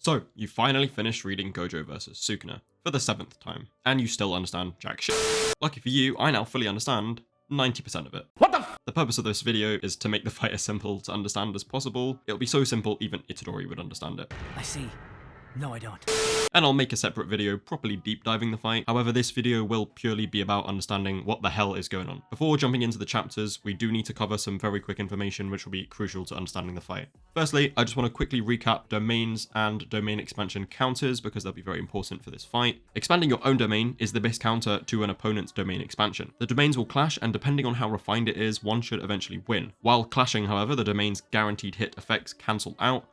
So, you finally finished reading Gojo vs Sukuna for the 7th time, and you still understand jack shit. Lucky for you, I now fully understand 90% of it. What the f? The purpose of this video is to make the fight as simple to understand as possible. It'll be so simple even Itadori would understand it. I see. No, I don't. And I'll make a separate video properly deep diving the fight. However, this video will purely be about understanding what the hell is going on. Before jumping into the chapters, we do need to cover some very quick information which will be crucial to understanding the fight. Firstly, I just want to quickly recap domains and domain expansion counters because they'll be very important for this fight. Expanding your own domain is the best counter to an opponent's domain expansion. The domains will clash, and depending on how refined it is, one should eventually win. While clashing, however, the domain's guaranteed hit effects cancel out.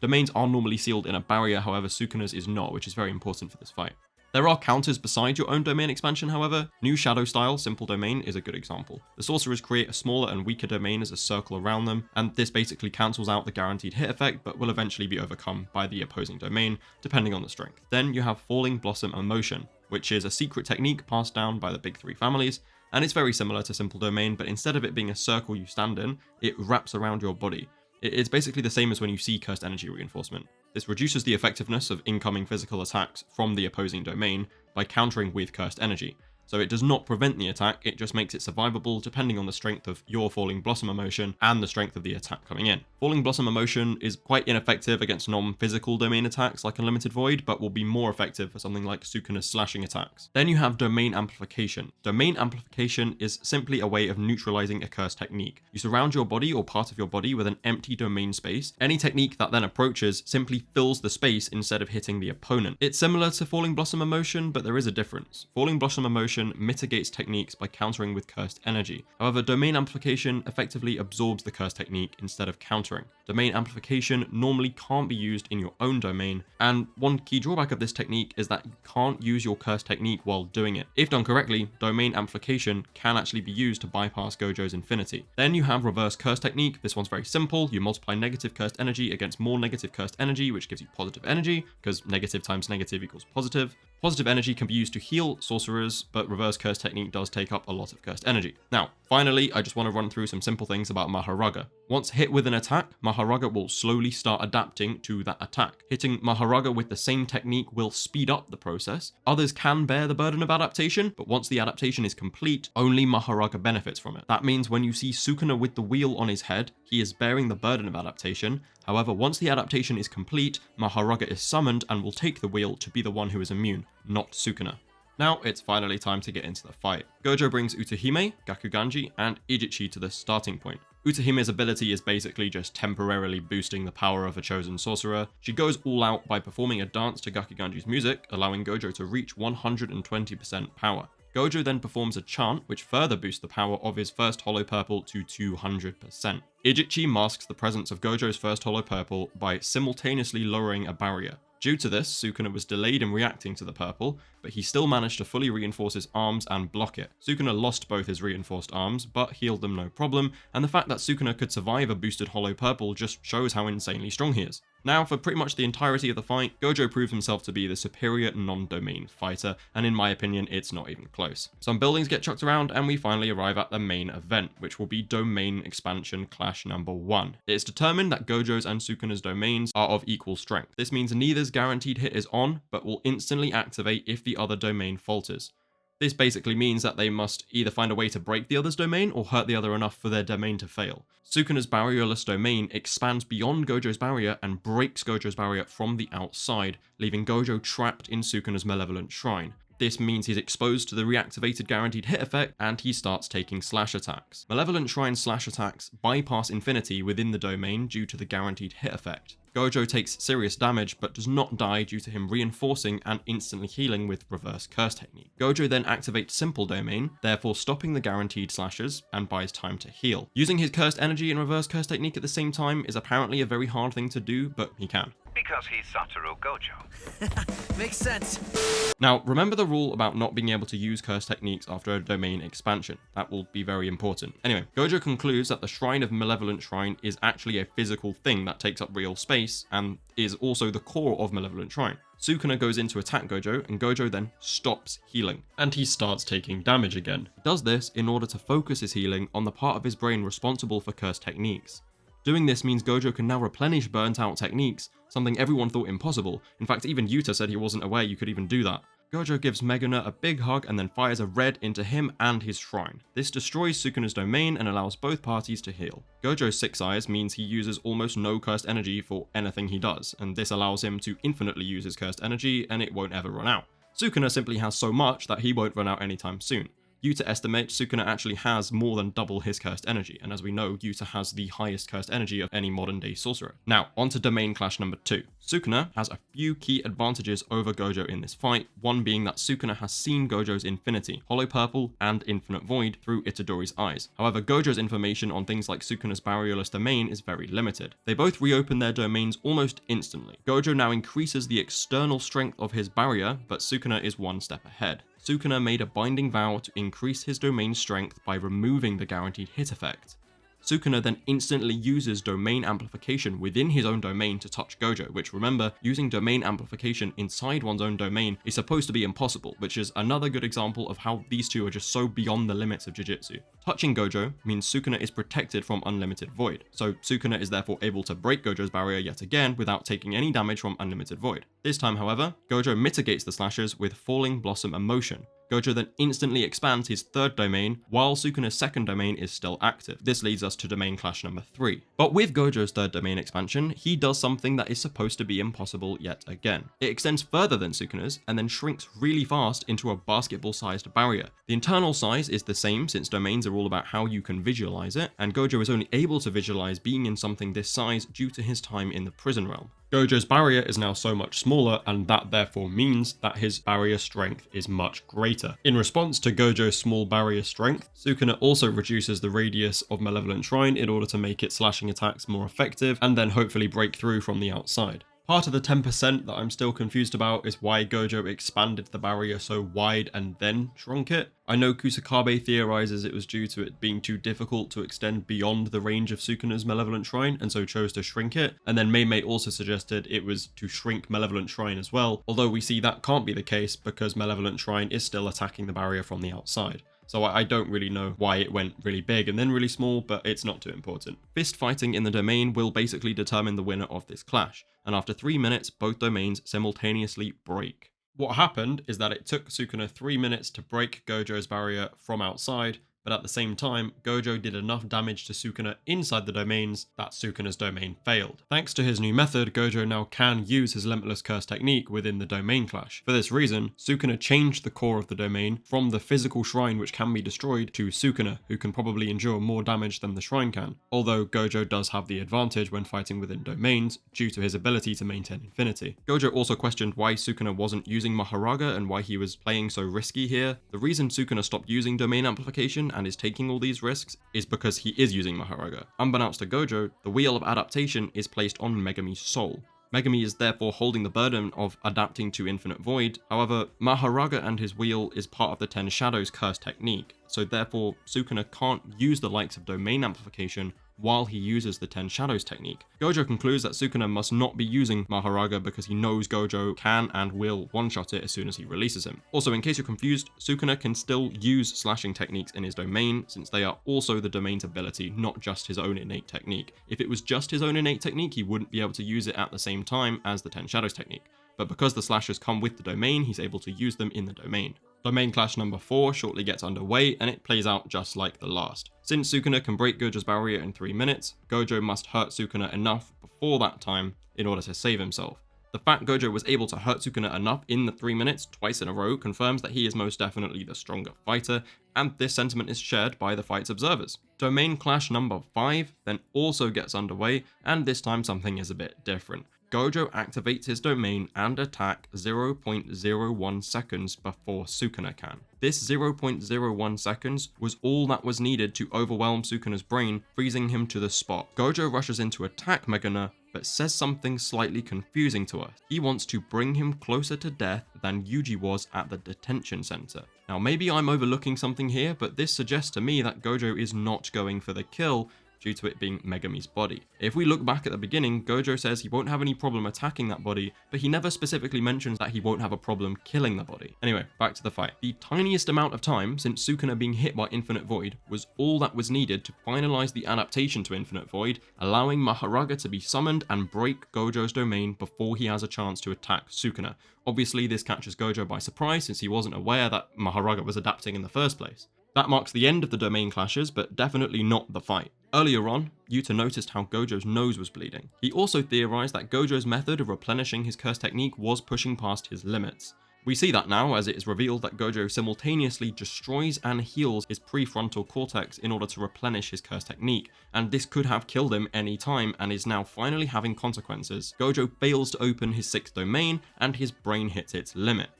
Domains are normally sealed in a barrier, however Sukuna's is not, which is very important for this fight. There are counters besides your own domain expansion, however. New Shadow style simple domain is a good example. The sorcerers create a smaller and weaker domain as a circle around them, and this basically cancels out the guaranteed hit effect, but will eventually be overcome by the opposing domain, depending on the strength. Then you have Falling Blossom Emotion, which is a secret technique passed down by the big three families, and it's very similar to simple domain, but instead of it being a circle you stand in, it wraps around your body. It's basically the same as when you see Cursed Energy Reinforcement. This reduces the effectiveness of incoming physical attacks from the opposing domain by countering with Cursed Energy. So it does not prevent the attack, it just makes it survivable depending on the strength of your Falling Blossom Emotion and the strength of the attack coming in. Falling Blossom Emotion is quite ineffective against non-physical domain attacks like Unlimited Void, but will be more effective for something like Sukuna's slashing attacks. Then you have Domain Amplification. Domain Amplification is simply a way of neutralizing a cursed technique. You surround your body or part of your body with an empty domain space. Any technique that then approaches simply fills the space instead of hitting the opponent. It's similar to Falling Blossom Emotion, but there is a difference. Falling Blossom Emotion mitigates techniques by countering with cursed energy. However, domain amplification effectively absorbs the cursed technique instead of countering. Domain amplification normally can't be used in your own domain, and one key drawback of this technique is that you can't use your cursed technique while doing it. If done correctly, domain amplification can actually be used to bypass Gojo's infinity. Then you have reverse curse technique. This one's very simple. You multiply negative cursed energy against more negative cursed energy, which gives you positive energy, because negative times negative equals positive. Positive energy can be used to heal sorcerers, but reverse curse technique does take up a lot of cursed energy. Now, finally, I just want to run through some simple things about Maharaga. Once hit with an attack, Maharaga will slowly start adapting to that attack. Hitting Maharaga with the same technique will speed up the process. Others can bear the burden of adaptation, but once the adaptation is complete, only Maharaga benefits from it. That means when you see Sukuna with the wheel on his head, he is bearing the burden of adaptation. However, once the adaptation is complete, Maharaga is summoned and will take the wheel to be the one who is immune, not Sukuna. Now it's finally time to get into the fight. Gojo brings Utahime, Gakuganji, and Ijichi to the starting point. Utahime's ability is basically just temporarily boosting the power of a chosen sorcerer. She goes all out by performing a dance to Gakuganji's music, allowing Gojo to reach 120% power. Gojo then performs a chant which further boosts the power of his first Hollow Purple to 200%. Ijichi masks the presence of Gojo's first Hollow Purple by simultaneously lowering a barrier. Due to this, Sukuna was delayed in reacting to the purple, but he still managed to fully reinforce his arms and block it. Sukuna lost both his reinforced arms, but healed them no problem, and the fact that Sukuna could survive a boosted Hollow Purple just shows how insanely strong he is. Now, for pretty much the entirety of the fight, Gojo proves himself to be the superior non-domain fighter, and in my opinion, it's not even close. Some buildings get chucked around, and we finally arrive at the main event, which will be Domain Expansion Clash number 1. It is determined that Gojo's and Sukuna's domains are of equal strength. This means neither's guaranteed hit is on, but will instantly activate if the other domain falters. This basically means that they must either find a way to break the other's domain or hurt the other enough for their domain to fail. Sukuna's barrierless domain expands beyond Gojo's barrier and breaks Gojo's barrier from the outside, leaving Gojo trapped in Sukuna's malevolent shrine. This means he's exposed to the reactivated guaranteed hit effect and he starts taking slash attacks. Malevolent Shrine slash attacks bypass infinity within the domain due to the guaranteed hit effect. Gojo takes serious damage but does not die due to him reinforcing and instantly healing with reverse curse technique. Gojo then activates simple domain, therefore stopping the guaranteed slashes and buys time to heal. Using his cursed energy and reverse curse technique at the same time is apparently a very hard thing to do, but he can. Because he's Satoru Gojo. Makes sense. Now, remember the rule about not being able to use curse techniques after a domain expansion. That will be very important. Anyway, Gojo concludes that the Shrine of Malevolent Shrine is actually a physical thing that takes up real space and is also the core of Malevolent Shrine. Sukuna goes in to attack Gojo, and Gojo then stops healing, and he starts taking damage again. He does this in order to focus his healing on the part of his brain responsible for cursed techniques. Doing this means Gojo can now replenish burnt out techniques, something everyone thought impossible. In fact, even Yuta said he wasn't aware you could even do that. Gojo gives Meguna a big hug and then fires a red into him and his shrine. This destroys Sukuna's domain and allows both parties to heal. Gojo's 6 eyes means he uses almost no cursed energy for anything he does, and this allows him to infinitely use his cursed energy and it won't ever run out. Sukuna simply has so much that he won't run out anytime soon. Yuta estimates Sukuna actually has more than double his cursed energy, and as we know, Yuta has the highest cursed energy of any modern day sorcerer. Now, onto domain clash number 2. Sukuna has a few key advantages over Gojo in this fight, one being that Sukuna has seen Gojo's Infinity, Hollow Purple, and Infinite Void through Itadori's eyes. However, Gojo's information on things like Sukuna's barrierless domain is very limited. They both reopen their domains almost instantly. Gojo now increases the external strength of his barrier, but Sukuna is one step ahead. Sukuna made a binding vow to increase his domain strength by removing the guaranteed hit effect. Sukuna then instantly uses domain amplification within his own domain to touch Gojo, which, remember, using domain amplification inside one's own domain is supposed to be impossible, which is another good example of how these two are just so beyond the limits of Jujutsu. Touching Gojo means Sukuna is protected from unlimited void, so Sukuna is therefore able to break Gojo's barrier yet again without taking any damage from unlimited void. This time, however, Gojo mitigates the slashes with Falling Blossom Emotion. Gojo then instantly expands his 3rd domain while Sukuna's 2nd domain is still active. This leads us to domain clash number 3. But with Gojo's 3rd domain expansion, he does something that is supposed to be impossible yet again. It extends further than Sukuna's and then shrinks really fast into a basketball-sized barrier. The internal size is the same since domains are all about how you can visualize it, and Gojo is only able to visualize being in something this size due to his time in the prison realm. Gojo's barrier is now so much smaller, and that therefore means that his barrier strength is much greater. In response to Gojo's small barrier strength, Sukuna also reduces the radius of Malevolent Shrine in order to make its slashing attacks more effective, and then hopefully break through from the outside. Part of the 10% that I'm still confused about is why Gojo expanded the barrier so wide and then shrunk it. I know Kusakabe theorizes it was due to it being too difficult to extend beyond the range of Sukuna's Malevolent Shrine and so chose to shrink it, and then Mei also suggested it was to shrink Malevolent Shrine as well, although we see that can't be the case because Malevolent Shrine is still attacking the barrier from the outside. So I don't really know why it went really big and then really small, but it's not too important. Fist fighting in the domain will basically determine the winner of this clash, and after 3 minutes, both domains simultaneously break. What happened is that it took Sukuna 3 minutes to break Gojo's barrier from outside, but at the same time, Gojo did enough damage to Sukuna inside the domains that Sukuna's domain failed. Thanks to his new method, Gojo now can use his Limitless Curse technique within the domain clash. For this reason, Sukuna changed the core of the domain from the physical shrine which can be destroyed to Sukuna, who can probably endure more damage than the shrine can, although Gojo does have the advantage when fighting within domains due to his ability to maintain infinity. Gojo also questioned why Sukuna wasn't using Maharaga and why he was playing so risky here. The reason Sukuna stopped using domain amplification and is taking all these risks is because he is using Maharaga. Unbeknownst to Gojo, the wheel of adaptation is placed on Megami's soul. Megami is therefore holding the burden of adapting to Infinite Void. However, Maharaga and his wheel is part of the 10 Shadows curse technique, so therefore Sukuna can't use the likes of domain amplification while he uses the 10 Shadows technique. Gojo concludes that Sukuna must not be using Maharaga because he knows Gojo can and will one-shot it as soon as he releases him. Also, in case you're confused, Sukuna can still use slashing techniques in his domain since they are also the domain's ability, not just his own innate technique. If it was just his own innate technique, he wouldn't be able to use it at the same time as the 10 Shadows technique. But because the slashes come with the domain, he's able to use them in the domain. Domain clash number 4 shortly gets underway, and it plays out just like the last. Since Sukuna can break Gojo's barrier in 3 minutes, Gojo must hurt Sukuna enough before that time in order to save himself. The fact Gojo was able to hurt Sukuna enough in the 3 minutes twice in a row confirms that he is most definitely the stronger fighter, and this sentiment is shared by the fight's observers. Domain clash number 5 then also gets underway, and this time something is a bit different. Gojo activates his domain and attack 0.01 seconds before Sukuna can. This 0.01 seconds was all that was needed to overwhelm Sukuna's brain, freezing him to the spot. Gojo rushes in to attack Meguna, but says something slightly confusing to us. He wants to bring him closer to death than Yuji was at the detention center. Now maybe I'm overlooking something here, but this suggests to me that Gojo is not going for the kill, due to it being Megami's body. If we look back at the beginning, Gojo says he won't have any problem attacking that body, but he never specifically mentions that he won't have a problem killing the body. Anyway, back to the fight. The tiniest amount of time since Sukuna being hit by Infinite Void was all that was needed to finalize the adaptation to Infinite Void, allowing Mahoraga to be summoned and break Gojo's domain before he has a chance to attack Sukuna. Obviously, this catches Gojo by surprise since he wasn't aware that Mahoraga was adapting in the first place. That marks the end of the domain clashes, but definitely not the fight. Earlier on, Yuta noticed how Gojo's nose was bleeding. He also theorized that Gojo's method of replenishing his curse technique was pushing past his limits. We see that now as it is revealed that Gojo simultaneously destroys and heals his prefrontal cortex in order to replenish his curse technique, and this could have killed him any time and is now finally having consequences. Gojo fails to open his 6th domain and his brain hits its limit.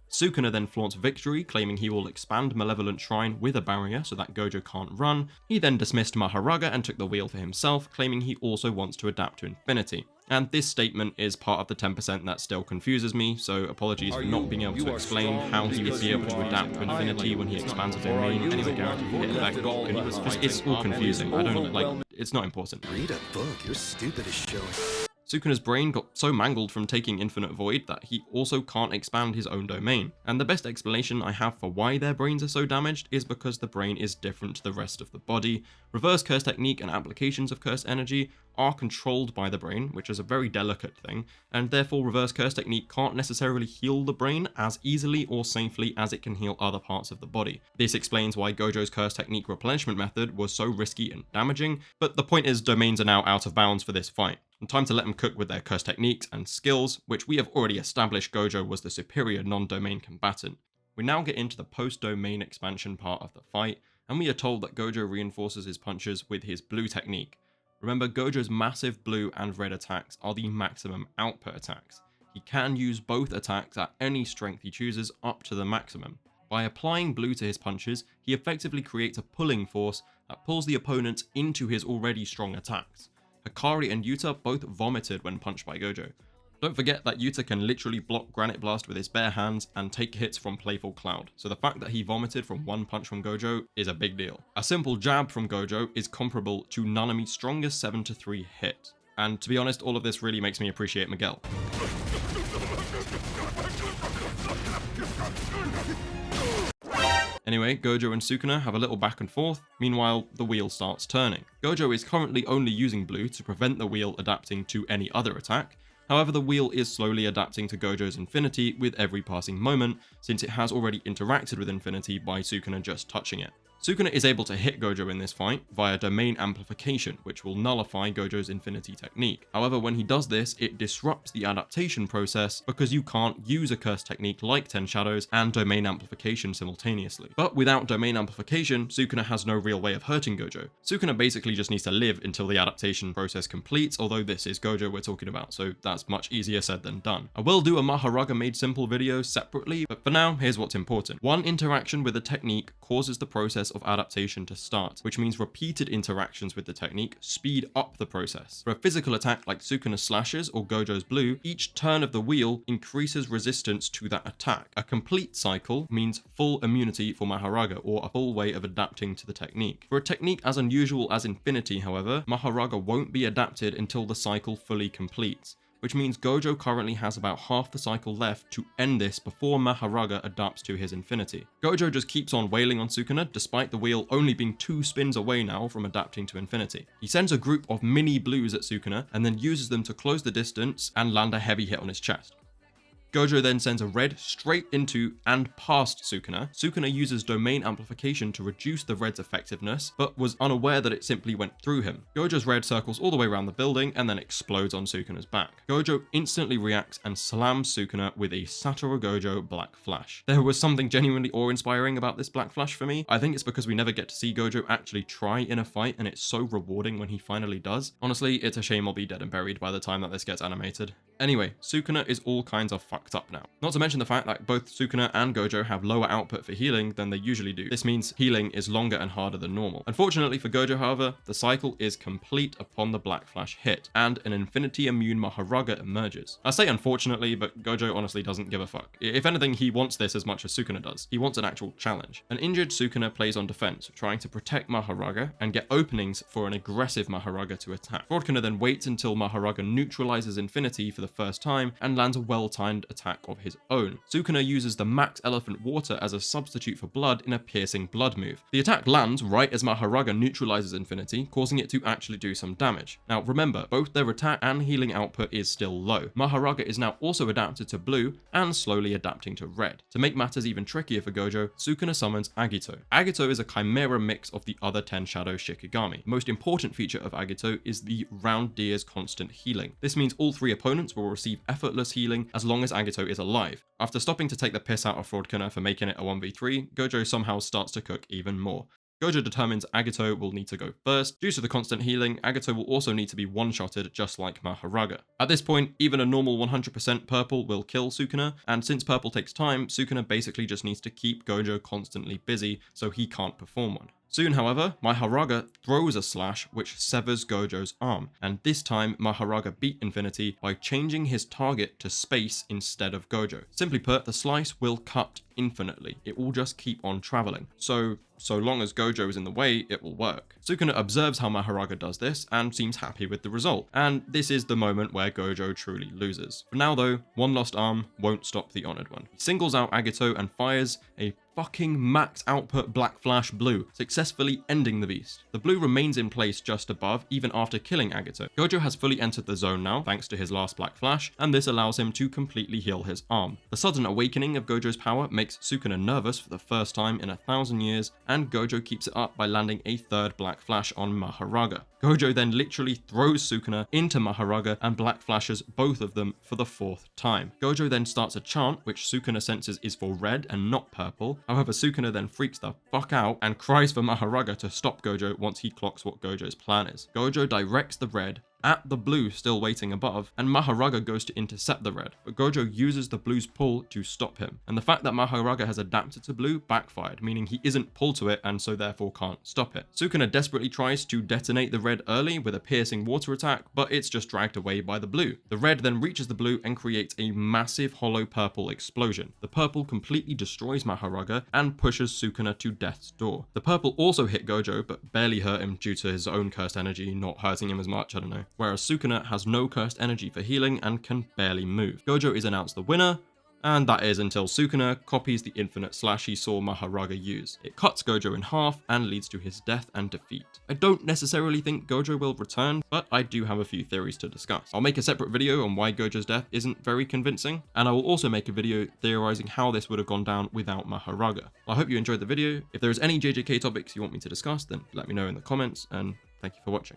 Sukuna then flaunts victory, claiming he will expand Malevolent Shrine with a barrier so that Gojo can't run. He then dismissed Mahoraga and took the wheel for himself, claiming he also wants to adapt to Infinity. And this statement is part of the 10% that still confuses me, so apologies for not being able to explain how he would be able to adapt to Infinity when he expands a domain. Anyway, guaranteed hit effect. It's all confusing. I don't like. It's not important. Read a book. You're stupid as showing. Sukuna's brain got so mangled from taking Infinite Void that he also can't expand his own domain. And the best explanation I have for why their brains are so damaged is because the brain is different to the rest of the body. Reverse curse technique and applications of curse energy are controlled by the brain, which is a very delicate thing, and therefore reverse curse technique can't necessarily heal the brain as easily or safely as it can heal other parts of the body. This explains why Gojo's curse technique replenishment method was so risky and damaging, but the point is domains are now out of bounds for this fight. And time to let them cook with their curse techniques and skills, which we have already established Gojo was the superior non-domain combatant. We now get into the post-domain expansion part of the fight, and we are told that Gojo reinforces his punches with his blue technique. Remember, Gojo's massive blue and red attacks are the maximum output attacks. He can use both attacks at any strength he chooses up to the maximum. By applying blue to his punches, he effectively creates a pulling force that pulls the opponent into his already strong attacks. Hikari and Yuta both vomited when punched by Gojo. Don't forget that Yuta can literally block Granite Blast with his bare hands and take hits from Playful Cloud, so the fact that he vomited from one punch from Gojo is a big deal. A simple jab from Gojo is comparable to Nanami's strongest 7-3 hit. And to be honest, all of this really makes me appreciate Miguel. Anyway, Gojo and Sukuna have a little back and forth. Meanwhile, the wheel starts turning. Gojo is currently only using blue to prevent the wheel adapting to any other attack. However, the wheel is slowly adapting to Gojo's Infinity with every passing moment, since it has already interacted with Infinity by Sukuna just touching it. Sukuna is able to hit Gojo in this fight via domain amplification, which will nullify Gojo's Infinity technique. However, when he does this, it disrupts the adaptation process because you can't use a curse technique like 10 Shadows and domain amplification simultaneously. But without domain amplification, Sukuna has no real way of hurting Gojo. Sukuna basically just needs to live until the adaptation process completes, although this is Gojo we're talking about, so that's much easier said than done. I will do a Mahoraga made simple video separately, but for now, here's what's important. One interaction with a technique causes the process of adaptation to start, which means repeated interactions with the technique speed up the process. For a physical attack like Sukuna's slashes or Gojo's blue, each turn of the wheel increases resistance to that attack. A complete cycle means full immunity for Mahoraga, or a full way of adapting to the technique. For a technique as unusual as Infinity, however, Mahoraga won't be adapted until the cycle fully completes, which means Gojo currently has about half the cycle left to end this before Mahoraga adapts to his Infinity. Gojo just keeps on wailing on Sukuna, despite the wheel only being 2 spins away now from adapting to Infinity. He sends a group of mini blues at Sukuna, and then uses them to close the distance and land a heavy hit on his chest. Gojo then sends a red straight into and past Sukuna. Sukuna uses domain amplification to reduce the red's effectiveness, but was unaware that it simply went through him. Gojo's red circles all the way around the building and then explodes on Sukuna's back. Gojo instantly reacts and slams Sukuna with a Satoru Gojo Black Flash. There was something genuinely awe-inspiring about this Black Flash for me. I think it's because we never get to see Gojo actually try in a fight, and it's so rewarding when he finally does. Honestly, it's a shame I'll be dead and buried by the time that this gets animated. Anyway, Sukuna is all kinds of fucked up now. Not to mention the fact that both Sukuna and Gojo have lower output for healing than they usually do. This means healing is longer and harder than normal. Unfortunately for Gojo, however, the cycle is complete upon the Black Flash hit, and an infinity immune Maharaga emerges. I say unfortunately, but Gojo honestly doesn't give a fuck. If anything, he wants this as much as Sukuna does. He wants an actual challenge. An injured Sukuna plays on defense, trying to protect Maharaga and get openings for an aggressive Maharaga to attack. Fraudkina then waits until Maharaga neutralizes infinity for the first time and lands a well-timed attack of his own. Sukuna uses the Max Elephant Water as a substitute for blood in a piercing blood move. The attack lands right as Maharaga neutralizes infinity, causing it to actually do some damage. Now remember, both their attack and healing output is still low. Maharaga is now also adapted to blue and slowly adapting to red. To make matters even trickier for Gojo, Sukuna summons Agito. Agito is a chimera mix of the other 10 Shadow Shikigami. The most important feature of Agito is the Round Deer's constant healing. This means all 3 opponents will receive effortless healing as long as Agito is alive. After stopping to take the piss out of Fraudkina for making it a 1v3, Gojo somehow starts to cook even more. Gojo determines Agito will need to go first. Due to the constant healing, Agito will also need to be one-shotted just like Maharaga. At this point, even a normal 100% purple will kill Sukuna, and since purple takes time, Sukuna basically just needs to keep Gojo constantly busy so he can't perform one. Soon, however, Maharaga throws a slash which severs Gojo's arm, and this time Maharaga beat Infinity by changing his target to space instead of Gojo. Simply put, the slice will cut infinitely. It will just keep on traveling. So long as Gojo is in the way, it will work. Sukuna observes how Maharaga does this and seems happy with the result, and this is the moment where Gojo truly loses. For now though, one lost arm won't stop the honored one. He singles out Agito and fires a fucking max output Black Flash blue, successfully ending the beast. The blue remains in place just above even after killing Agito. Gojo has fully entered the zone now thanks to his last Black Flash, and this allows him to completely heal his arm. The sudden awakening of Gojo's power makes Sukuna nervous for the first time in 1,000 years, and Gojo keeps it up by landing a 3rd Black Flash on Maharaga. Gojo then literally throws Sukuna into Maharaga and Black Flashes both of them for the 4th time. Gojo then starts a chant which Sukuna senses is for red and not purple. However, Sukuna then freaks the fuck out and cries for Maharaga to stop Gojo once he clocks what Gojo's plan is. Gojo directs the red at the blue still waiting above, and Maharaga goes to intercept the red, but Gojo uses the blue's pull to stop him. And the fact that Maharaga has adapted to blue backfired, meaning he isn't pulled to it and so therefore can't stop it. Sukuna desperately tries to detonate the red early with a piercing water attack, but it's just dragged away by the blue. The red then reaches the blue and creates a massive hollow purple explosion. The purple completely destroys Maharaga and pushes Sukuna to death's door. The purple also hit Gojo, but barely hurt him due to his own cursed energy not hurting him as much, I don't know. Whereas Sukuna has no cursed energy for healing and can barely move. Gojo is announced the winner, and that is until Sukuna copies the infinite slash he saw Maharaga use. It cuts Gojo in half and leads to his death and defeat. I don't necessarily think Gojo will return, but I do have a few theories to discuss. I'll make a separate video on why Gojo's death isn't very convincing, and I will also make a video theorizing how this would have gone down without Maharaga. I hope you enjoyed the video. If there is any JJK topics you want me to discuss, then let me know in the comments, and thank you for watching.